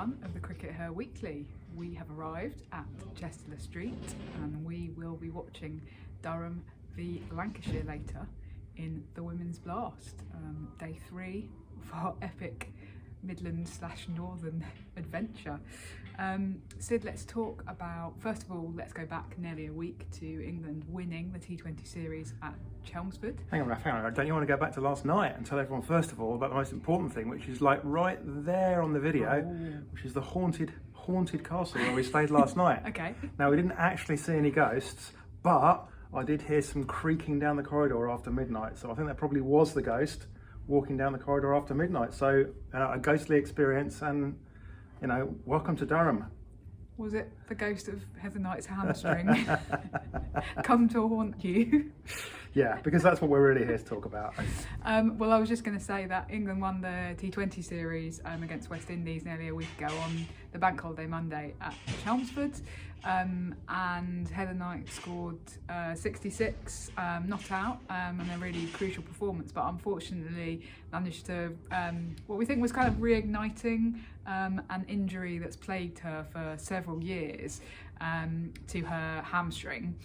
one of the CRICKETher Weekly. We have arrived at Chester Street and we will be watching Durham v Lancashire later in the Women's Blast. Day 3 of our epic Midland/Northern adventure. Sid, let's talk about, first of all, let's go back nearly a week to England winning the T20 series at Chelmsford. Hang on, don't you want to go back to last night and tell everyone first of all about the most important thing, which is like right there on the video, which is the haunted castle where we stayed last night. Okay. Now, we didn't actually see any ghosts, but I did hear some creaking down the corridor after midnight, so I think that probably was the ghost walking down the corridor after midnight. So a ghostly experience, and you know, welcome to Durham. Was it the ghost of Heather Knight's hamstring come to haunt you? Yeah, because that's what we're really here to talk about. Well, I was just going to say that England won the T20 series against West Indies nearly a week ago on the Bank Holiday Monday at Chelmsford, and Heather Knight scored 66, not out, and a really crucial performance, but unfortunately managed to, what we think was kind of reigniting an injury that's plagued her for several years to her hamstring.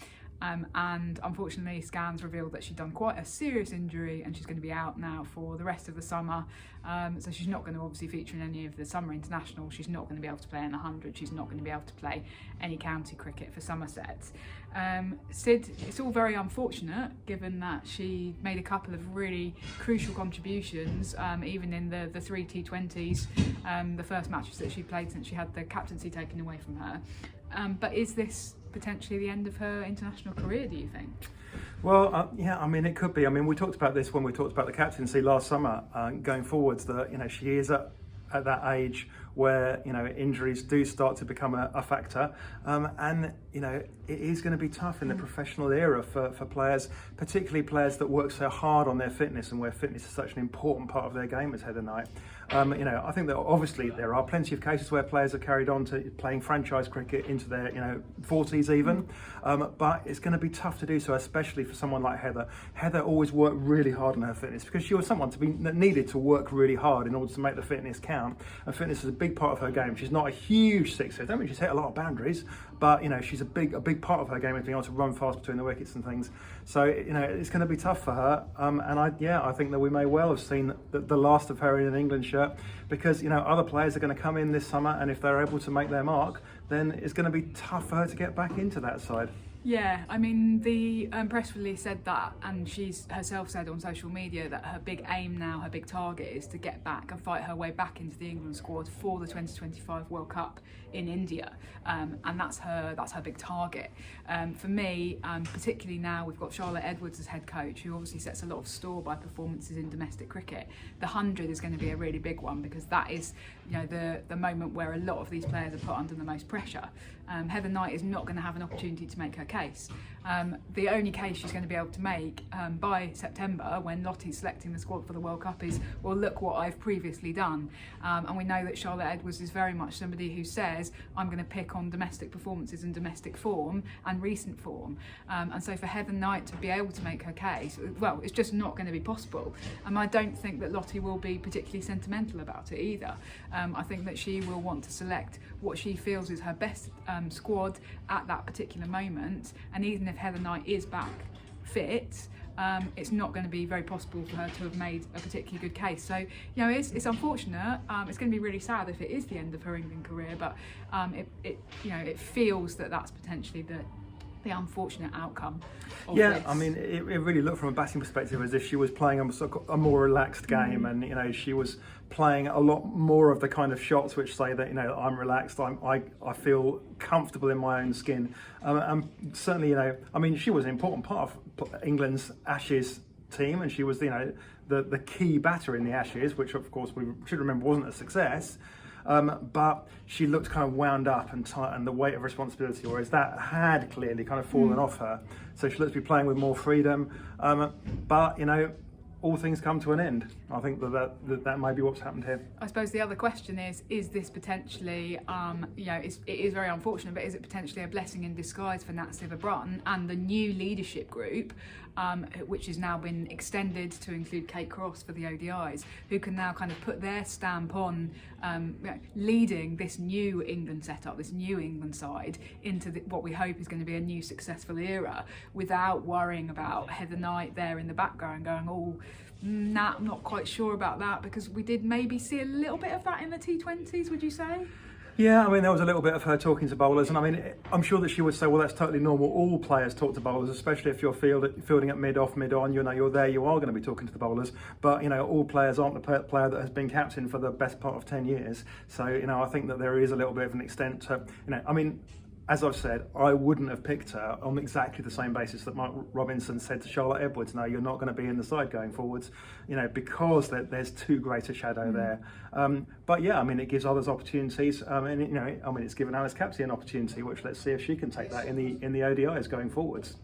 And unfortunately scans revealed that she'd done quite a serious injury and she's going to be out now for the rest of the summer. So she's not going to obviously feature in any of the summer internationals. She's not going to be able to play in the 100. She's not going to be able to play any county cricket for Somerset. Sid, it's all very unfortunate given that she made a couple of really crucial contributions, even in the 3 T20s, the first matches that she played since she had the captaincy taken away from her. But is this potentially the end of her international career, do you think? Well, yeah, I mean, it could be. I mean, we talked about this when we talked about the captaincy last summer, going forwards, that, you know, she is at that age where, you know, injuries do start to become a factor, and you know, it is going to be tough in the professional era for players, particularly players that work so hard on their fitness and where fitness is such an important part of their game as Heather Knight. You know, I think that obviously there are plenty of cases where players have carried on to playing franchise cricket into their, you know, 40s even, but it's going to be tough to do so, especially for someone like Heather. Heather always worked really hard on her fitness because she was someone that needed to work really hard in order to make the fitness count, and fitness is a big part of her game. She's not a huge sixer. I don't mean she's hit a lot of boundaries, but you know, she's a big part of her game is being able to run fast between the wickets and things. So, you know, it's going to be tough for her, and I think that we may well have seen the last of her in an England shirt, because, you know, other players are going to come in this summer, and if they're able to make their mark, then it's going to be tough for her to get back into that side. Yeah, I mean, the press release said that, and she's herself said on social media that her big aim now, her big target, is to get back and fight her way back into the England squad for the 2025 World Cup in India, and that's her big target. For me, particularly now we've got Charlotte Edwards as head coach, who obviously sets a lot of store by performances in domestic cricket. The 100 is going to be a really big one, because that is, you know, the moment where a lot of these players are put under the most pressure. Heather Knight is not going to have an opportunity to make her case. The only case she's going to be able to make by September, when Lottie's selecting the squad for the World Cup, is, well, look what I've previously done. And we know that Charlotte Edwards is very much somebody who says, I'm going to pick on domestic performances and domestic form and recent form. And so for Heather Knight to be able to make her case, well, it's just not going to be possible. And I don't think that Lottie will be particularly sentimental about it either. I think that she will want to select what she feels is her best squad at that particular moment, and even if Heather Knight is back fit, it's not going to be very possible for her to have made a particularly good case. So, you know, it's unfortunate. It's going to be really sad if it is the end of her England career, but it feels that that's potentially the unfortunate outcome of this. I mean, it really looked from a batting perspective as if she was playing a more relaxed game, and, you know, she was playing a lot more of the kind of shots which say that, you know, I'm relaxed, I feel comfortable in my own skin, and certainly, you know, I mean, she was an important part of England's Ashes team, and she was, you know, the key batter in the Ashes, which of course we should remember wasn't a success. But she looked kind of wound up and tight, and the weight of responsibility, whereas that had clearly kind of fallen off her. So she looked to be playing with more freedom. But, you know, all things come to an end. I think that may be what's happened here. I suppose the other question is this potentially, it is very unfortunate, but is it potentially a blessing in disguise for Nat Sciver-Brunton and the new leadership group, which has now been extended to include Kate Cross for the ODIs, who can now kind of put their stamp on leading this new England setup, this new England side into what we hope is going to be a new successful era, without worrying about Heather Knight there in the background going, oh, nah, I'm not quite sure about that, because we did maybe see a little bit of that in the T20s, would you say? Yeah, I mean, there was a little bit of her talking to bowlers, and I mean, I'm sure that she would say, well, that's totally normal. All players talk to bowlers, especially if you're fielding at mid-off, mid-on, you're there, you are going to be talking to the bowlers. But, all players aren't the player that has been captain for the best part of 10 years. So, I think that there is a little bit of an extent to, I mean, as I've said, I wouldn't have picked her on exactly the same basis that Mark Robinson said to Charlotte Edwards, no, you're not going to be in the side going forwards, because there's too great a shadow there. But yeah, I mean, it gives others opportunities. It's given Alice Capsey an opportunity, which let's see if she can take that in the ODIs going forwards.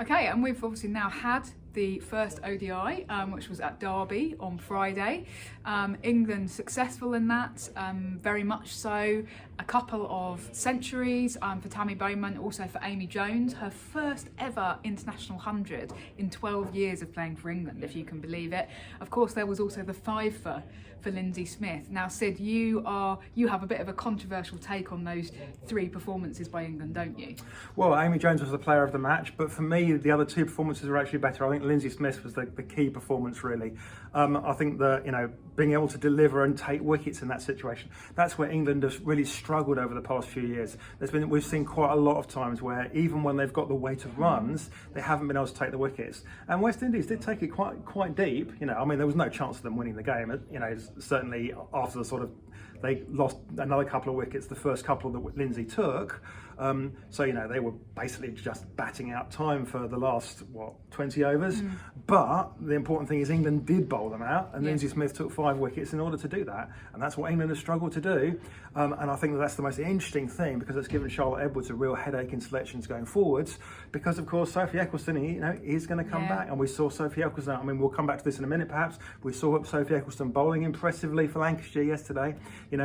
Okay, and we've obviously now had the first ODI, which was at Derby on Friday. England successful in that, very much so. A couple of centuries for Tammy Beaumont, also for Amy Jones, her first ever international 100 in 12 years of playing for England, if you can believe it. Of course, there was also the 5 for Linsey Smith. Now, Sid, you have a bit of a controversial take on those 3 performances by England, don't you? Well, Amy Jones was the player of the match, but for me, the other 2 performances were actually better. I think Linsey Smith was the key performance, really. I think that, being able to deliver and take wickets in that situation, that's where England has really struggled over the past few years. We've seen quite a lot of times where even when they've got the weight of runs, they haven't been able to take the wickets. And West Indies did take it quite deep. I mean, there was no chance of them winning the game. Certainly after they lost another couple of wickets, the first couple that Linsey took. They were basically just batting out time for the last 20 overs. But the important thing is England did bowl them out, and Linsey Smith took 5 wickets in order to do that, and that's what England has struggled to do. And I think that's the most interesting thing, because it's given Charlotte Edwards a real headache in selections going forwards. Because of course Sophie Ecclestone, is going to come back, and we saw Sophie Ecclestone. I mean, we'll come back to this in a minute, perhaps. We saw Sophie Ecclestone bowling impressively for Lancashire yesterday.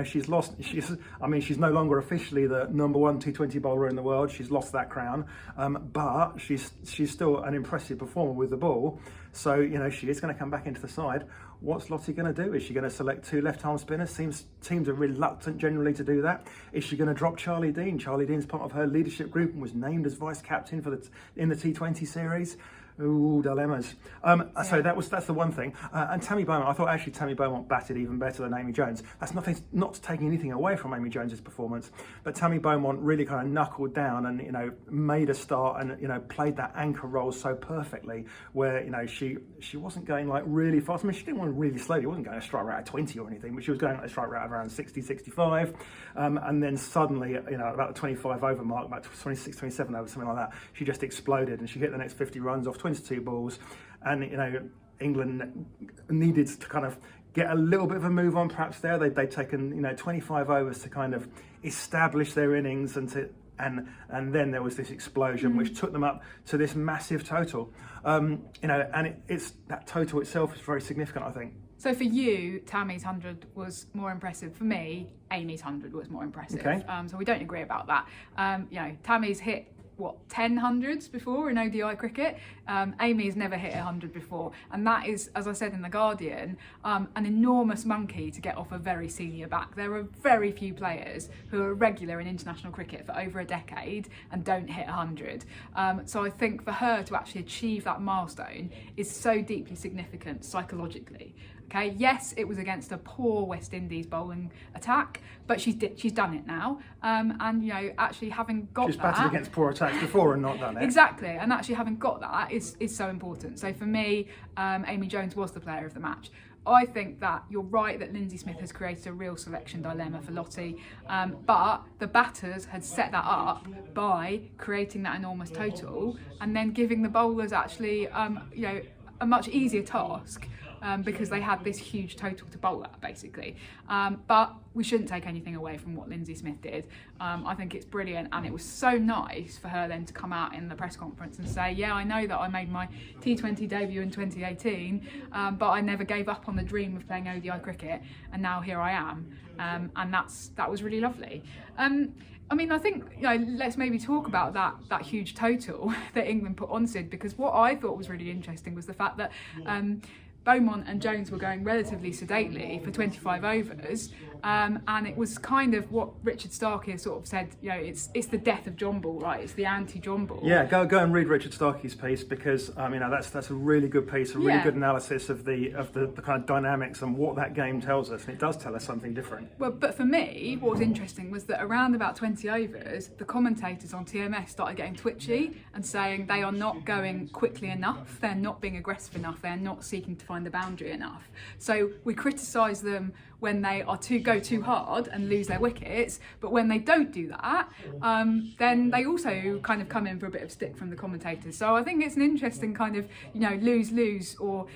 She's no longer officially the number 1 T20 bowler in the world. She's lost that crown, but she's still an impressive performer with the ball. So she is going to come back into the side. What's Lottie going to do? Is she going to select 2 left-arm spinners? Teams are reluctant generally to do that. Is she going to drop Charlie Dean? Charlie Dean's part of her leadership group and was named as vice captain in the T20 series. Ooh, dilemmas. So that's the one thing. And Tammy Beaumont, I thought actually Tammy Beaumont batted even better than Amy Jones. That's not taking anything away from Amy Jones's performance, but Tammy Beaumont really kind of knuckled down and made a start and played that anchor role so perfectly, where she wasn't going like really fast. I mean, she didn't want really slowly. She wasn't going a strike rate of 20 or anything, but she was going at a strike rate of around 60, 65. And then suddenly, about the 25 over mark, about 26, 27 over, something like that, she just exploded and she hit the next 50 runs off 22 balls, and England needed to kind of get a little bit of a move on perhaps there. They'd taken 25 overs to kind of establish their innings and then there was this explosion which took them up to this massive total. And it's that total itself is very significant, I think. So for you, Tammy's 100 was more impressive. For me, Amy's 100 was more impressive. Okay. So we don't agree about that. Tammy's hit 10 hundreds before in ODI cricket. Amy's never hit 100 before, and that is, as I said in The Guardian, an enormous monkey to get off a very senior back. There are very few players who are regular in international cricket for over a decade and don't hit 100. So I think for her to actually achieve that milestone is so deeply significant psychologically. Okay, yes, it was against a poor West Indies bowling attack, but she's done it now. Actually having got she's batted against poor attacks before and not done it. Exactly, and actually having got that is so important. So for me, Amy Jones was the player of the match. I think that you're right that Linsey Smith has created a real selection dilemma for Lottie, but the batters had set that up by creating that enormous total and then giving the bowlers actually, a much easier task because they had this huge total to bowl at, basically. But we shouldn't take anything away from what Linsey Smith did. I think it's brilliant, and it was so nice for her then to come out in the press conference and say, yeah, I know that I made my T20 debut in 2018, but I never gave up on the dream of playing ODI cricket, and now here I am. And that was really lovely. I mean, I think, let's maybe talk about that huge total that England put on Sid, because what I thought was really interesting was the fact that Beaumont and Jones were going relatively sedately for 25 overs, and it was kind of what Richard Starkey sort of said, it's the death of John Ball, right? It's the anti-John Ball. Yeah, go and read Richard Starkey's piece, because that's a really good piece, a really good analysis of the kind of dynamics and what that game tells us, and it does tell us something different. Well, but for me, what was interesting was that around about 20 overs, the commentators on TMS started getting twitchy and saying they are not going quickly enough, they're not being aggressive enough, they're not seeking to find the boundary enough. So we criticise them when they are go too hard and lose their wickets, but when they don't do that, then they also kind of come in for a bit of stick from the commentators. So I think it's an interesting kind of lose, or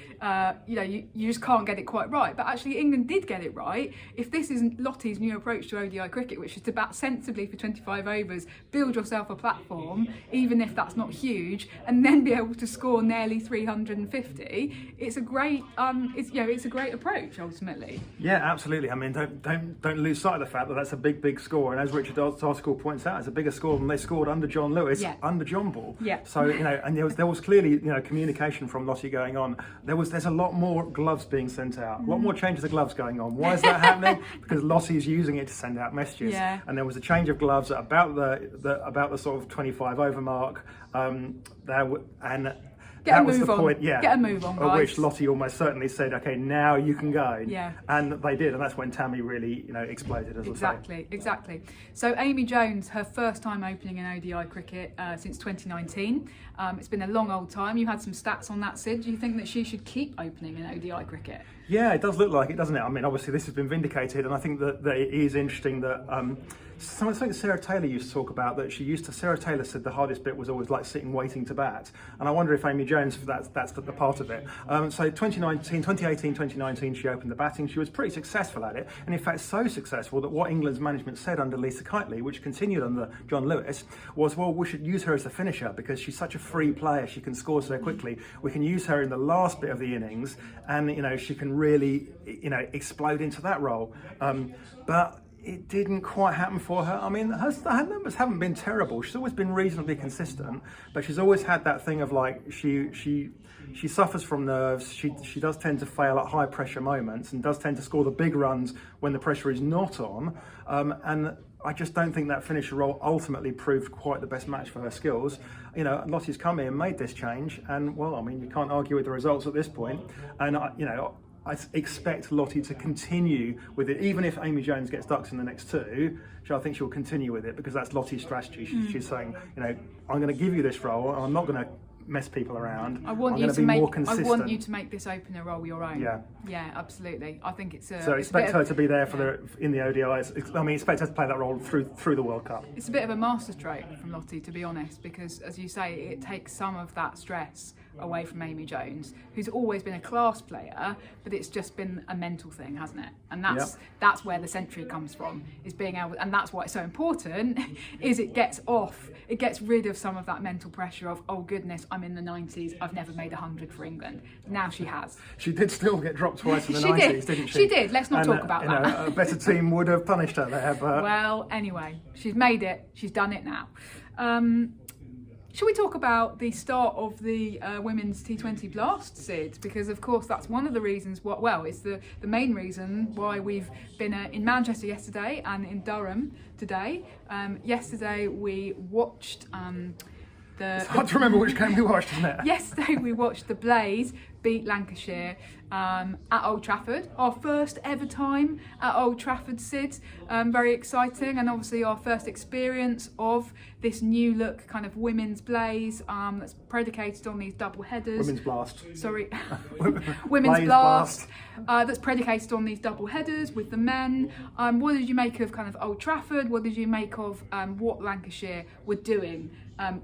you just can't get it quite right. But actually England did get it right. If this isn't Lottie's new approach to ODI cricket, which is to bat sensibly for 25 overs, build yourself a platform, even if that's not huge, and then be able to score nearly 350, it's a great it's a great approach ultimately. Yeah, absolutely. I mean, don't lose sight of the fact that that's a big score, and as Richard's article points out, it's a bigger score than they scored under John Lewis, under John Ball. Yeah. So and there was clearly communication from Lottie going on. There's a lot more gloves being sent out, a lot more changes of gloves going on. Why is that happening? Because Lottie's using it to send out messages. Yeah. And there was a change of gloves at about the sort of 25 over mark. That was the point, Get a move on, guys. At which Lottie almost certainly said, okay, now you can go. Yeah. And they did, and that's when Tammy really, exploded, as Exactly. So Amy Jones, her first time opening in ODI cricket since 2019. It's been a long old time. You had some stats on that, Sid. Do you think that she should keep opening in ODI cricket? Yeah, it does look like it, doesn't it? I mean, obviously this has been vindicated, and I think that it is interesting that something Sarah Taylor used to talk about, that Sarah Taylor said the hardest bit was always like sitting waiting to bat, and I wonder if Amy Jones, that's the part of it. So 2018, 2019, she opened the batting. She was pretty successful at it, and in fact so successful that what England's management said under Lisa Kiteley, which continued under John Lewis, was, well, we should use her as a finisher because she's such a free player, she can score so quickly. We can use her in the last bit of the innings, and she can really explode into that role. But it didn't quite happen for her. I mean, her numbers haven't been terrible. She's always been reasonably consistent, but she's always had that thing of like she suffers from nerves. She does tend to fail at high pressure moments and does tend to score the big runs when the pressure is not on. And I just don't think that finisher role ultimately proved quite the best match for her skills. Lottie's come in and made this change, and well, I mean, you can't argue with the results at this point. And I expect Lottie to continue with it, even if Amy Jones gets ducks in the next two. I think she'll continue with it because that's Lottie's strategy. She's saying, I'm going to give you this role, and I'm not going to mess people around. I want you to make this opener role your own. Yeah, absolutely. I think it's so expect her to be there in the ODIs. I mean, expect her to play that role through the World Cup. It's a bit of a masterstroke from Lottie, to be honest, because as you say, it takes some of that stress away from Amy Jones, who's always been a class player, but it's just been a mental thing, hasn't it? And that's where the century comes from, is being able, and that's why it's so important, is it gets rid of some of that mental pressure of, oh goodness, I'm in the 90s, I've never made 100 for England. Now she has. She did still get dropped twice in the 90s, didn't she? She did, let's not talk about that. A better team would have punished her there, but... Well, anyway, she's made it, she's done it now. Shall we talk about the start of the Women's T20 Blast, Sid? Because, of course, that's one of the reasons, it's the main reason why we've been in Manchester yesterday and in Durham today. Yesterday we watched... It's hard to remember which game we watched, isn't it? Yesterday we watched the Blaze beat Lancashire at Old Trafford. Our first ever time at Old Trafford, Sid. Very exciting, and obviously our first experience of this new look kind of women's Blaze that's predicated on these double headers. Women's Blast. Sorry. Women's Blast. That's predicated on these double headers with the men. What did you make of kind of Old Trafford? What did you make of what Lancashire were doing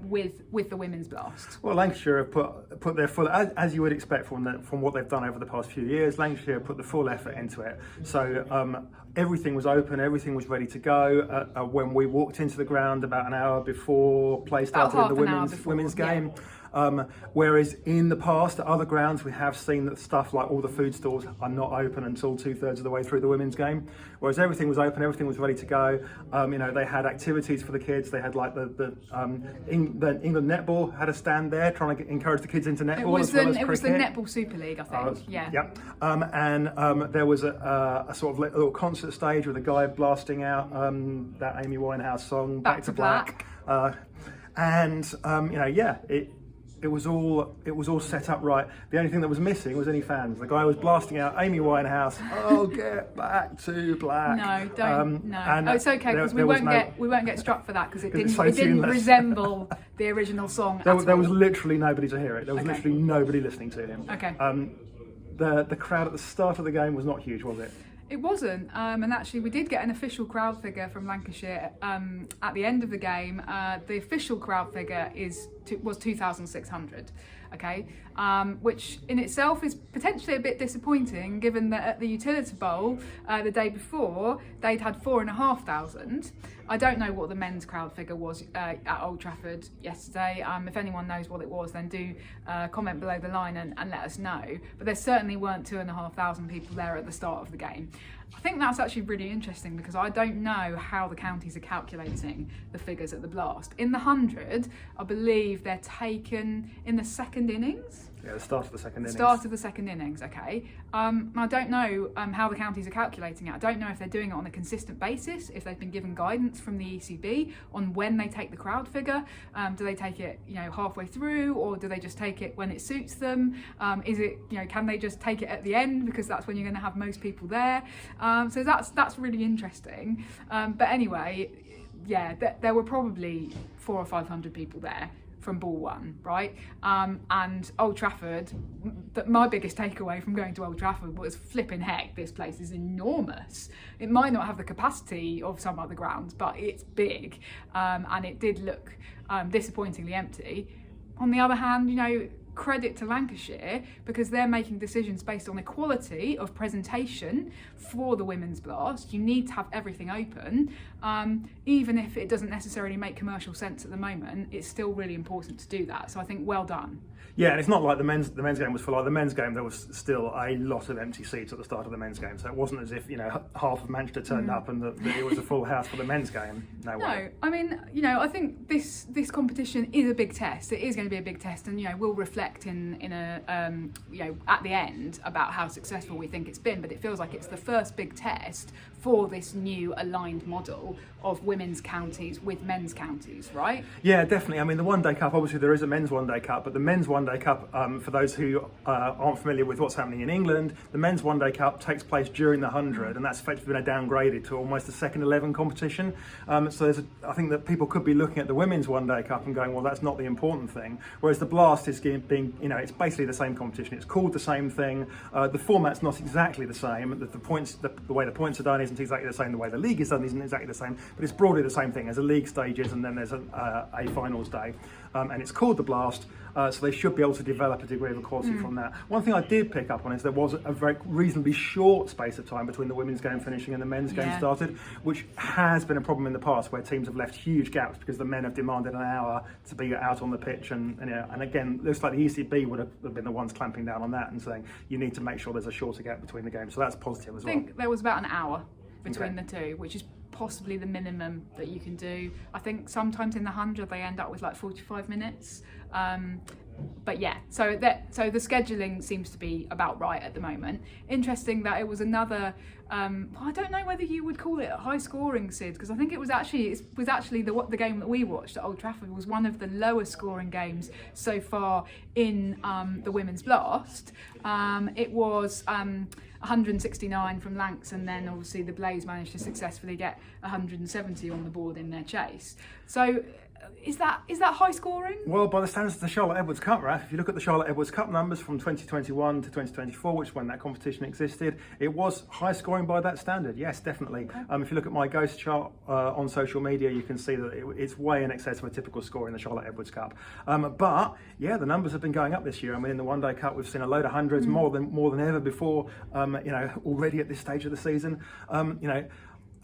with the Women's Blast? Well, Lancashire have put their full, as you would expect expect from what they've done over the past few years. Lancashire put the full effort into it. So everything was open, everything was ready to go. When we walked into the ground about an hour before play started in the women's game. Whereas in the past at other grounds we have seen that stuff like all the food stalls are not open until 2/3 of the way through the women's game, whereas everything was open, everything was ready to go. They had activities for the kids. They had like the England netball had a stand there trying to encourage the kids into netball. It was the Netball Super League, I think. There was a sort of little concert stage with a guy blasting out that Amy Winehouse song Back to Black. It was all set up right. The only thing that was missing was any fans. The guy was blasting out Amy Winehouse. Oh, get back to black. No, don't. No. It's okay because we won't get struck for that because it didn't resemble the original song. There was literally nobody to hear it. There was literally nobody listening to him. Okay. The crowd at the start of the game was not huge, was it? It wasn't, and actually we did get an official crowd figure from Lancashire at the end of the game. The official crowd figure was 2,600, okay, which in itself is potentially a bit disappointing given that at the Utility Bowl the day before they'd had 4,500. I don't know what the men's crowd figure was at Old Trafford yesterday. If anyone knows what it was, then do comment below the line and let us know. But there certainly weren't 2,500 people there at the start of the game. I think that's actually really interesting because I don't know how the counties are calculating the figures at the Blast. In the 100, I believe they're taken in the second innings. Yeah, the start of the second innings. Start of the second innings, okay. I don't know how the counties are calculating it. I don't know if they're doing it on a consistent basis, if they've been given guidance from the ECB on when they take the crowd figure. Do they take it, halfway through, or do they just take it when it suits them? Is it, can they just take it at the end because that's when you're going to have most people there? So that's really interesting. But anyway, yeah, there were probably 400 or 500 people there from ball one, right? And Old Trafford, my biggest takeaway from going to Old Trafford was flipping heck, this place is enormous. It might not have the capacity of some other grounds, but it's big, and it did look disappointingly empty. On the other hand, credit to Lancashire because they're making decisions based on equality of presentation for the Women's Blast. You need to have everything open, even if it doesn't necessarily make commercial sense at the moment. It's still really important to do that. So I think well done. Yeah, and it's not like the men's game was full. Like the men's game, there was still a lot of empty seats at the start of the men's game. So it wasn't as if half of Manchester turned up and that it was a full house for the men's game. No way. I mean, I think this competition is a big test. It is going to be a big test, and we'll reflect in a at the end about how successful we think it's been. But it feels like it's the first big test for this new aligned model of women's counties with men's counties, right? Yeah, definitely. I mean, the One Day Cup, obviously there is a men's One Day Cup, but the men's One Day Cup, for those who aren't familiar with what's happening in England, the men's One Day Cup takes place during the 100, and that's effectively been downgraded to almost a second 11 competition. So I think that people could be looking at the women's One Day Cup and going, well, that's not the important thing. Whereas the Blast is being, it's basically the same competition. It's called the same thing. The format's not exactly the same. The points, the way the points are done isn't exactly the same. The way the league is done isn't exactly the same. But it's broadly the same thing. There's a league stages and then there's a finals day. And it's called the Blast. So they should be able to develop a degree of equality from that. One thing I did pick up on is there was a very reasonably short space of time between the women's game finishing and the men's game started, which has been a problem in the past where teams have left huge gaps because the men have demanded an hour to be out on the pitch. And again, looks like the ECB would have been the ones clamping down on that and saying you need to make sure there's a shorter gap between the games. So that's positive as well. I think there was about an hour between the two, which is possibly the minimum that you can do. I think sometimes in the 100 they end up with like 45 minutes. But yeah, so the scheduling seems to be about right at the moment. Interesting that it was another, I don't know whether you would call it a high scoring, Sid, because I think it was actually the game that we watched at Old Trafford was one of the lower scoring games so far in the Women's Blast. It was 169 from Lancs, and then obviously the Blaze managed to successfully get 170 on the board in their chase. So is that high scoring? Well, by the standards of the Charlotte Edwards Cup, Raf, if you look at the Charlotte Edwards Cup numbers from 2021 to 2024, which is when that competition existed, it was high scoring by that standard. Yes, definitely. Okay. If you look at my ghost chart on social media, you can see that it's way in excess of a typical score in the Charlotte Edwards Cup. But yeah, the numbers have been going up this year. I mean, in the One Day Cup, we've seen a load of hundreds, more than ever before. Already at this stage of the season.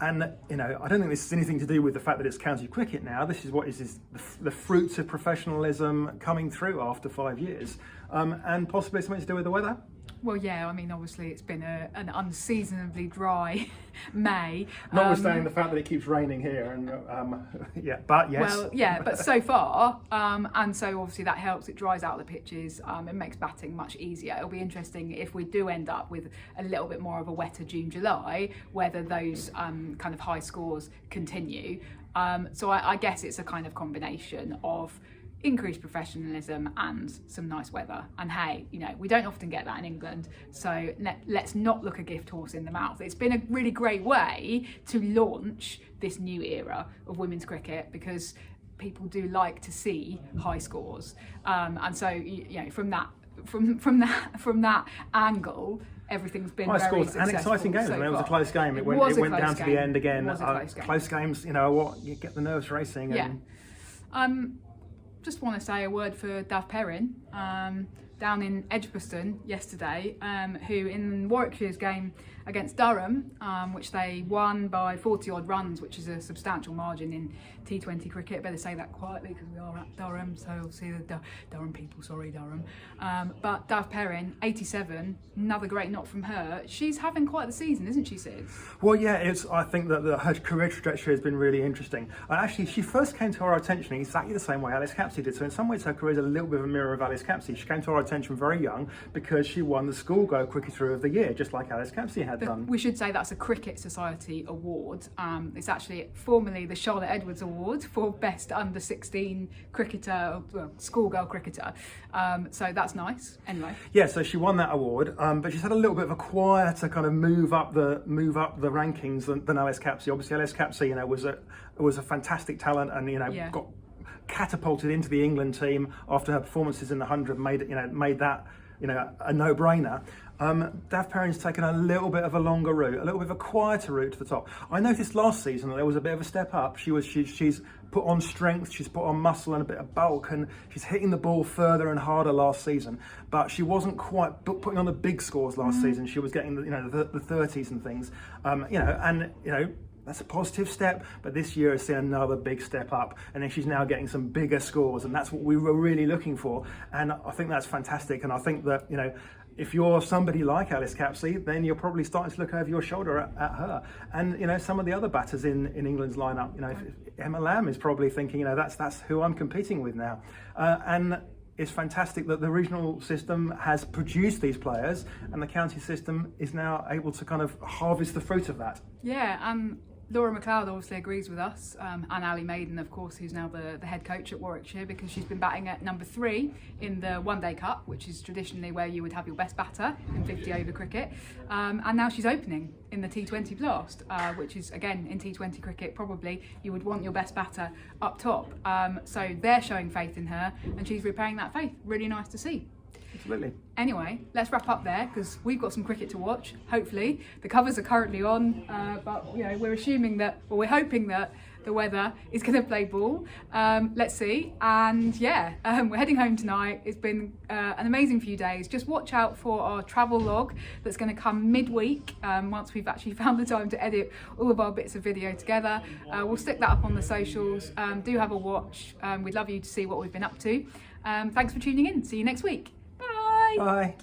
And I don't think this has anything to do with the fact that it's county cricket now. This is the fruits of professionalism coming through after 5 years, and possibly something to do with the weather. Well, yeah, I mean, obviously it's been an unseasonably dry May. Notwithstanding the fact that it keeps raining here, and but yes. Well, yeah, but so far, and so obviously that helps. It dries out the pitches. It makes batting much easier. It'll be interesting if we do end up with a little bit more of a wetter June, July, whether those kind of high scores continue. So I guess it's a kind of combination of increased professionalism and some nice weather. And hey, we don't often get that in England, so let's not look a gift horse in the mouth. It's been a really great way to launch this new era of women's cricket, because people do like to see high scores, and so from that angle, everything's been high very scores successful and exciting games. so it was a far. close game. It went down to the end again. Close games, you get the nerves racing. And just want to say a word for Dav Perrin down in Edgbaston yesterday, who in Warwickshire's game against Durham, which they won by 40 odd runs, which is a substantial margin in T20 cricket. Better say that quietly because we are at Durham, so I'll see the Durham people, sorry Durham. But Dav Perrin, 87, another great knock from her. She's having quite the season, isn't she, Sid? Well, yeah, I think that her career trajectory has been really interesting. Actually, she first came to our attention exactly the same way Alice Capsey did. So in some ways, her career is a little bit of a mirror of Alice Capsey. She came to our attention very young because she won the Schoolgirl Cricketer of the Year, just like Alice Capsey had done. We should say that's a Cricket Society award. It's actually formerly the Charlotte Edwards Award for Best Under 16 Cricketer, well, Schoolgirl Cricketer. So that's nice. Anyway. Yeah, so she won that award, but she's had a little bit of a quieter kind of move up the rankings than Alice Capsey. Obviously, Alice Capsey, was a fantastic talent, and got catapulted into the England team after her performances in the 100, made that a no-brainer. Dav Perrin's taken a little bit of a longer route, a little bit of a quieter route to the top. I noticed last season that there was a bit of a step up. She's put on strength, she's put on muscle and a bit of bulk, and she's hitting the ball further and harder last season. But she wasn't quite putting on the big scores last season. She was getting the 30s and things. That's a positive step, but this year has seen another big step up, and then she's now getting some bigger scores, and that's what we were really looking for. And I think that's fantastic. And I think that if you're somebody like Alice Capsey, then you're probably starting to look over your shoulder at her. And some of the other batters in England's lineup, Emma Lamb is probably thinking, that's who I'm competing with now. And it's fantastic that the regional system has produced these players, and the county system is now able to kind of harvest the fruit of that. Yeah, Laura McLeod obviously agrees with us, and Ali Maiden, of course, who's now the head coach at Warwickshire, because she's been batting at number 3 in the One Day Cup, which is traditionally where you would have your best batter in 50 over cricket, and now she's opening in the T20 Blast, which is, again, in T20 cricket, probably you would want your best batter up top. So they're showing faith in her, and she's repaying that faith. Really nice to see. Absolutely. Anyway, let's wrap up there because we've got some cricket to watch, hopefully. The covers are currently on, but we're assuming that, or we're hoping that the weather is going to play ball. Let's see. And we're heading home tonight. It's been an amazing few days. Just watch out for our travel log that's going to come midweek, once we've actually found the time to edit all of our bits of video together. We'll stick that up on the socials. Do have a watch. We'd love you to see what we've been up to. Thanks for tuning in. See you next week. Bye. Bye.